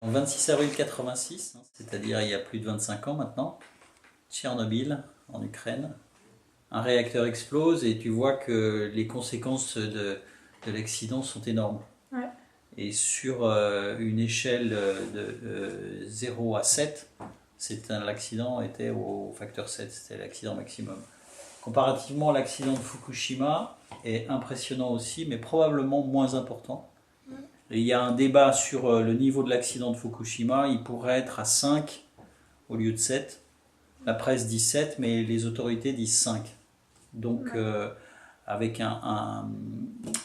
Le 26 avril 86, c'est-à-dire il y a plus de 25 ans maintenant, Tchernobyl, en Ukraine, un réacteur explose et tu vois que les conséquences de l'accident sont énormes. Ouais. Et sur une échelle de 0 à 7, l'accident était au facteur 7, c'était l'accident maximum. Comparativement, l'accident de Fukushima est impressionnant aussi, mais probablement moins important. Et il y a un débat sur le niveau de l'accident de Fukushima, il pourrait être à 5 au lieu de 7. La presse dit 7, mais les autorités disent 5. Donc avec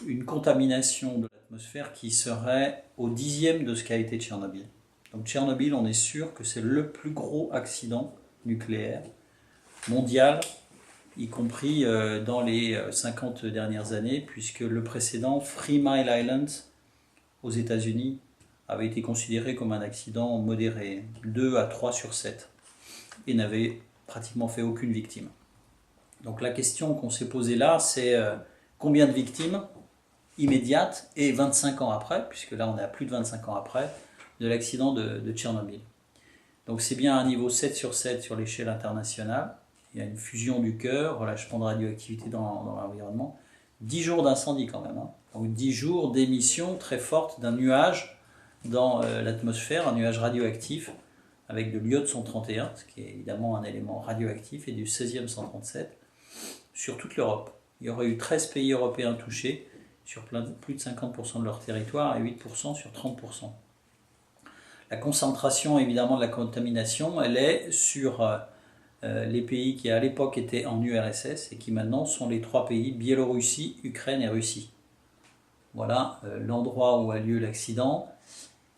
une contamination de l'atmosphère qui serait au 10e de ce qu'a été Tchernobyl. Donc Tchernobyl, on est sûr que c'est le plus gros accident nucléaire mondial, y compris dans les 50 dernières années, puisque le précédent, Three Mile Island, aux États-Unis, avait été considéré comme un accident modéré, 2 à 3 sur 7, et n'avait pratiquement fait aucune victime. Donc la question qu'on s'est posée là, c'est combien de victimes immédiates et 25 ans après, puisque là on est à plus de 25 ans après, de l'accident de Tchernobyl. Donc c'est bien un niveau 7 sur 7 sur l'échelle internationale. Il y a une fusion du cœur, relâchement de radioactivité dans l'environnement. 10 jours d'incendie quand même. Donc 10 jours d'émission très forte d'un nuage dans l'atmosphère, un nuage radioactif avec de l'iode 131, ce qui est évidemment un élément radioactif, et du césium 137 sur toute l'Europe. Il y aurait eu 13 pays européens touchés sur plus de 50% de leur territoire et 8% sur 30%. La concentration évidemment de la contamination, elle est sur les pays qui à l'époque étaient en URSS et qui maintenant sont les 3 pays, Biélorussie, Ukraine et Russie. Voilà l'endroit où a lieu l'accident,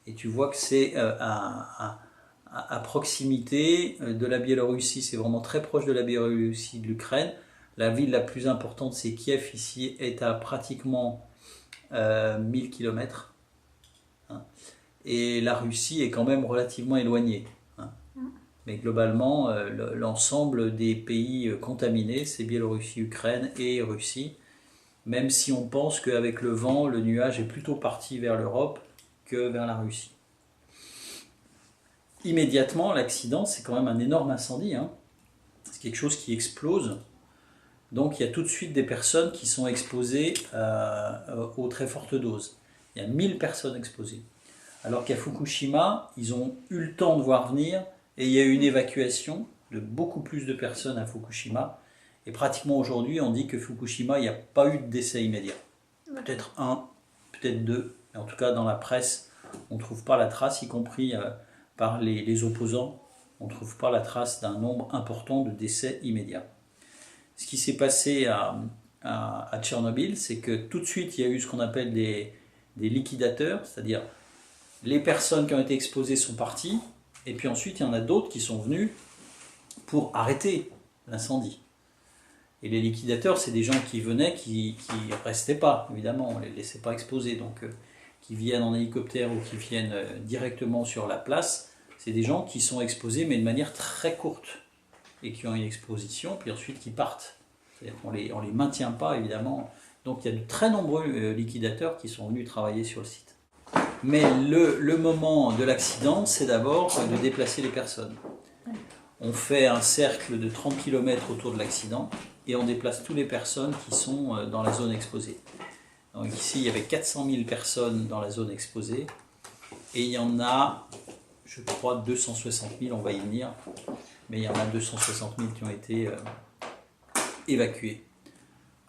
et tu vois que c'est à proximité de la Biélorussie, c'est vraiment très proche de la Biélorussie, de l'Ukraine. La ville la plus importante, c'est Kiev, ici, est à pratiquement 1000 km. Et la Russie est quand même relativement éloignée. Mais globalement, l'ensemble des pays contaminés, c'est Biélorussie, Ukraine et Russie. Même si on pense qu'avec le vent, le nuage est plutôt parti vers l'Europe que vers la Russie. Immédiatement, l'accident, c'est quand même un énorme incendie. C'est quelque chose qui explose. Donc il y a tout de suite des personnes qui sont exposées aux très fortes doses. Il y a 1000 personnes exposées. Alors qu'à Fukushima, ils ont eu le temps de voir venir, et il y a eu une évacuation de beaucoup plus de personnes à Fukushima. Et pratiquement aujourd'hui, on dit que Fukushima, il n'y a pas eu de décès immédiat. Peut-être 1, peut-être 2. Mais en tout cas, dans la presse, on ne trouve pas la trace, y compris par les opposants, on ne trouve pas la trace d'un nombre important de décès immédiats. Ce qui s'est passé à Tchernobyl, c'est que tout de suite, il y a eu ce qu'on appelle des liquidateurs, c'est-à-dire les personnes qui ont été exposées sont parties, et puis ensuite, il y en a d'autres qui sont venus pour arrêter l'incendie. Et les liquidateurs, c'est des gens qui venaient, qui ne restaient pas, évidemment, on ne les laissait pas exposer, donc qui viennent en hélicoptère ou qui viennent directement sur la place. C'est des gens qui sont exposés, mais de manière très courte, et qui ont une exposition, puis ensuite qui partent. C'est-à-dire qu'on les maintient pas, évidemment. Donc il y a de très nombreux liquidateurs qui sont venus travailler sur le site. Mais le moment de l'accident, c'est d'abord de déplacer les personnes. On fait un cercle de 30 km autour de l'accident, et on déplace toutes les personnes qui sont dans la zone exposée. Donc ici, il y avait 400 000 personnes dans la zone exposée, et il y en a, je crois, 260 000, on va y venir, mais il y en a 260 000 qui ont été évacués.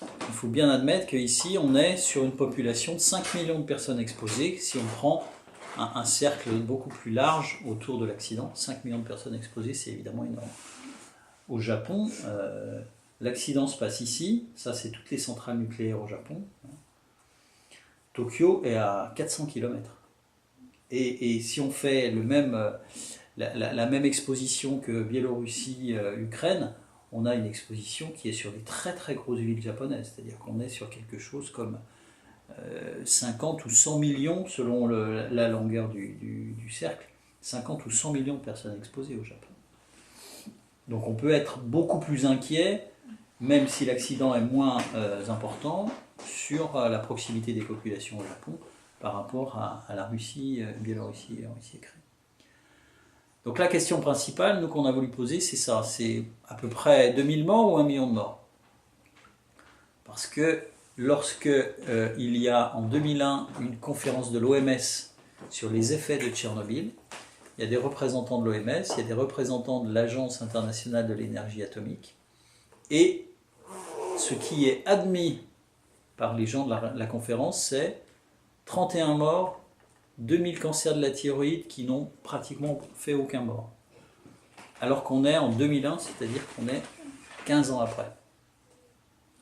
Il faut bien admettre qu'ici, on est sur une population de 5 millions de personnes exposées. Si on prend un cercle beaucoup plus large autour de l'accident, 5 millions de personnes exposées, c'est évidemment énorme. Au Japon, l'accident se passe ici, ça c'est toutes les centrales nucléaires au Japon. Tokyo est à 400 km. Et si on fait la même exposition que Biélorussie, Ukraine, on a une exposition qui est sur des très très grosses villes japonaises, c'est-à-dire qu'on est sur quelque chose comme 50 ou 100 millions, selon la longueur du cercle, 50 ou 100 millions de personnes exposées au Japon. Donc on peut être beaucoup plus inquiet, même si l'accident est moins important, sur la proximité des populations au Japon par rapport à la Russie, Biélorussie et Russie et Ukraine. Donc la question principale, nous, qu'on a voulu poser, c'est ça, c'est à peu près 2000 morts ou 1 million de morts. Parce que lorsque il y a en 2001 une conférence de l'OMS sur les effets de Tchernobyl, il y a des représentants de l'OMS, il y a des représentants de l'Agence internationale de l'énergie atomique, et ce qui est admis par les gens de la conférence, c'est 31 morts, 2000 cancers de la thyroïde qui n'ont pratiquement fait aucun mort. Alors qu'on est en 2001, c'est-à-dire qu'on est 15 ans après.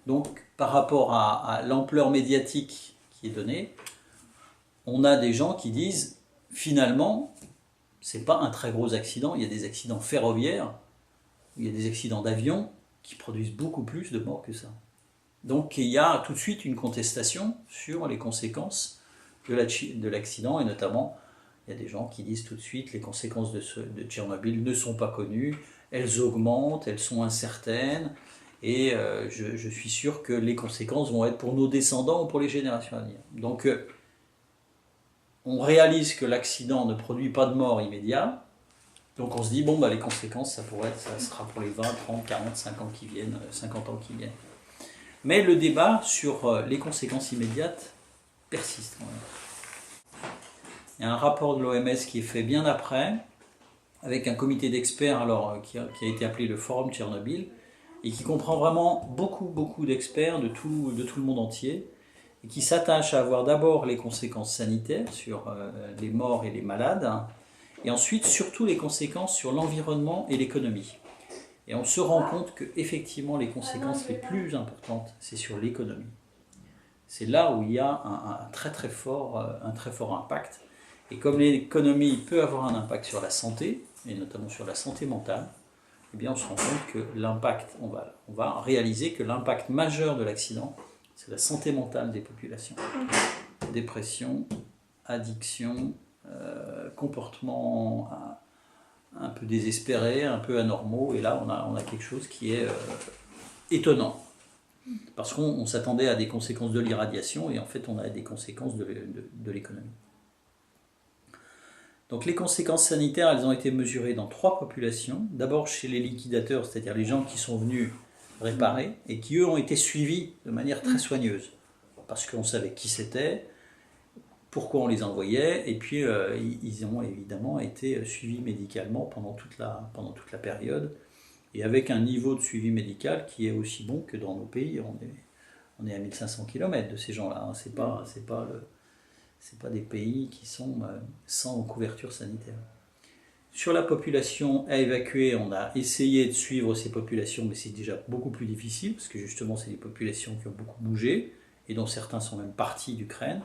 Donc, par rapport à l'ampleur médiatique qui est donnée, on a des gens qui disent, finalement, c'est pas un très gros accident, il y a des accidents ferroviaires, il y a des accidents d'avion qui produisent beaucoup plus de morts que ça. Donc il y a tout de suite une contestation sur les conséquences de l'accident, et notamment, il y a des gens qui disent tout de suite les conséquences de Tchernobyl ne sont pas connues, elles augmentent, elles sont incertaines, et je suis sûr que les conséquences vont être pour nos descendants ou pour les générations à venir. Donc on réalise que l'accident ne produit pas de mort immédiate, donc on se dit, bon, bah, les conséquences, ça sera pour les 20, 30, 40, 50 qui viennent, 50 ans qui viennent. Mais le débat sur les conséquences immédiates persiste quand même. Il y a un rapport de l'OMS qui est fait bien après, avec un comité d'experts qui a été appelé le Forum Tchernobyl, et qui comprend vraiment beaucoup d'experts de tout le monde entier, et qui s'attache à voir d'abord les conséquences sanitaires sur les morts et les malades, et ensuite surtout les conséquences sur l'environnement et l'économie. Et on se rend compte que effectivement les conséquences les plus importantes, c'est sur l'économie. C'est là où il y a un très fort impact. Et comme l'économie peut avoir un impact sur la santé, et notamment sur la santé mentale, eh bien on se rend compte que l'impact, on va réaliser que l'impact majeur de l'accident, c'est la santé mentale des populations. Dépression, addiction, comportement un peu désespérés, un peu anormaux, et là on a quelque chose qui est étonnant. Parce qu'on s'attendait à des conséquences de l'irradiation, et en fait on a des conséquences de l'économie. Donc les conséquences sanitaires, elles ont été mesurées dans 3 populations. D'abord chez les liquidateurs, c'est-à-dire les gens qui sont venus réparer, et qui eux ont été suivis de manière très soigneuse, parce qu'on savait qui c'était, pourquoi on les envoyait, et puis ils ont évidemment été suivis médicalement pendant toute la période, et avec un niveau de suivi médical qui est aussi bon que dans nos pays. On est à 1500 km de ces gens-là, hein. C'est pas des pays qui sont sans couverture sanitaire. Sur la population à évacuer, on a essayé de suivre ces populations, mais c'est déjà beaucoup plus difficile, parce que justement c'est des populations qui ont beaucoup bougé, et dont certains sont même partis d'Ukraine.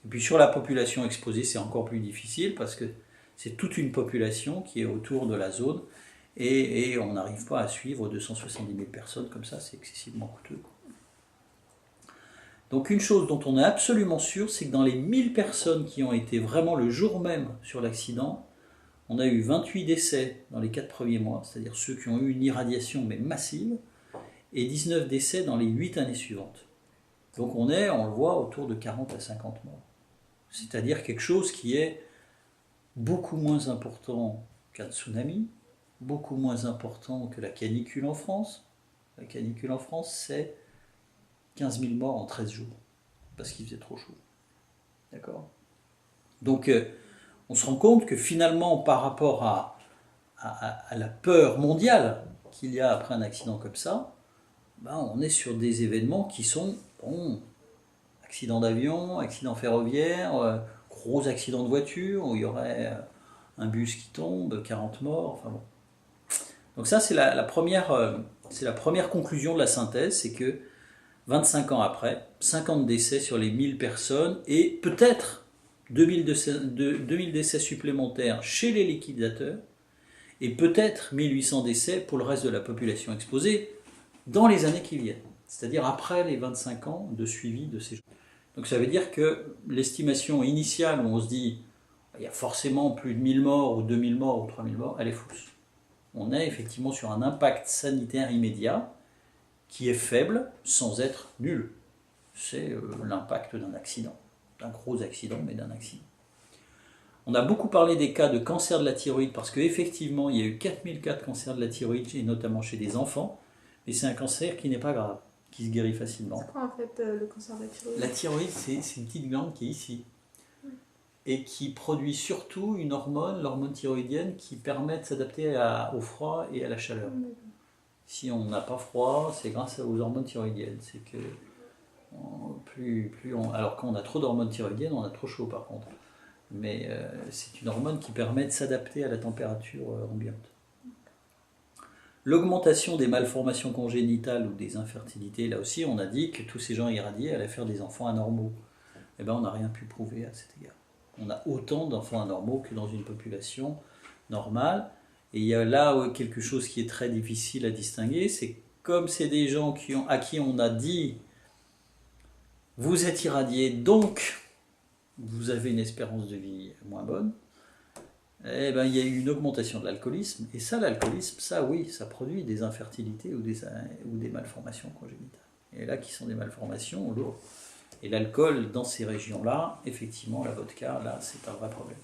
Et puis sur la population exposée, c'est encore plus difficile, parce que c'est toute une population qui est autour de la zone, et on n'arrive pas à suivre 270 000 personnes comme ça, c'est excessivement coûteux. Donc une chose dont on est absolument sûr, c'est que dans les 1000 personnes qui ont été vraiment le jour même sur l'accident, on a eu 28 décès dans les 4 premiers mois, c'est-à-dire ceux qui ont eu une irradiation mais massive, et 19 décès dans les 8 années suivantes. Donc on le voit, autour de 40 à 50 morts. C'est-à-dire quelque chose qui est beaucoup moins important qu'un tsunami, beaucoup moins important que la canicule en France. La canicule en France, c'est 15 000 morts en 13 jours, parce qu'il faisait trop chaud. D'accord ? Donc, on se rend compte que finalement, par rapport à la peur mondiale qu'il y a après un accident comme ça, on est sur des événements qui sont, accident d'avion, accident ferroviaire, gros accident de voiture, où il y aurait un bus qui tombe, 40 morts, enfin bon. Donc ça, c'est la première conclusion de la synthèse, c'est que 25 ans après, 50 décès sur les 1000 personnes, et peut-être 2000 décès supplémentaires chez les liquidateurs, et peut-être 1800 décès pour le reste de la population exposée dans les années qui viennent, c'est-à-dire après les 25 ans de suivi de ces gens. Donc ça veut dire que l'estimation initiale où on se dit il y a forcément plus de 1000 morts ou 2000 morts ou 3000 morts, elle est fausse. On est effectivement sur un impact sanitaire immédiat qui est faible sans être nul. C'est l'impact d'un accident, d'un gros accident, mais d'un accident. On a beaucoup parlé des cas de cancer de la thyroïde parce qu'effectivement, il y a eu 4000 cas de cancer de la thyroïde, et notamment chez des enfants. Mais c'est un cancer qui n'est pas grave, qui se guérit facilement. C'est quoi en fait le cancer de la thyroïde? La thyroïde, c'est une petite glande qui est ici. Et qui produit surtout une hormone, l'hormone thyroïdienne, qui permet de s'adapter au froid et à la chaleur. Si on n'a pas froid, c'est grâce aux hormones thyroïdiennes. C'est que alors quand on a trop d'hormones thyroïdiennes, on a trop chaud par contre. Mais c'est une hormone qui permet de s'adapter à la température ambiante. L'augmentation des malformations congénitales ou des infertilités, là aussi, on a dit que tous ces gens irradiés allaient faire des enfants anormaux. Eh bien, on n'a rien pu prouver à cet égard. On a autant d'enfants anormaux que dans une population normale. Et il y a là quelque chose qui est très difficile à distinguer, c'est comme c'est des gens à qui on a dit « vous êtes irradiés, donc vous avez une espérance de vie moins bonne », eh ben, il y a eu une augmentation de l'alcoolisme. Et ça, l'alcoolisme, ça oui, ça produit des infertilités ou des malformations congénitales. Et là, qui sont des malformations lourdes. Et l'alcool, dans ces régions-là, effectivement, la vodka, là, c'est un vrai problème.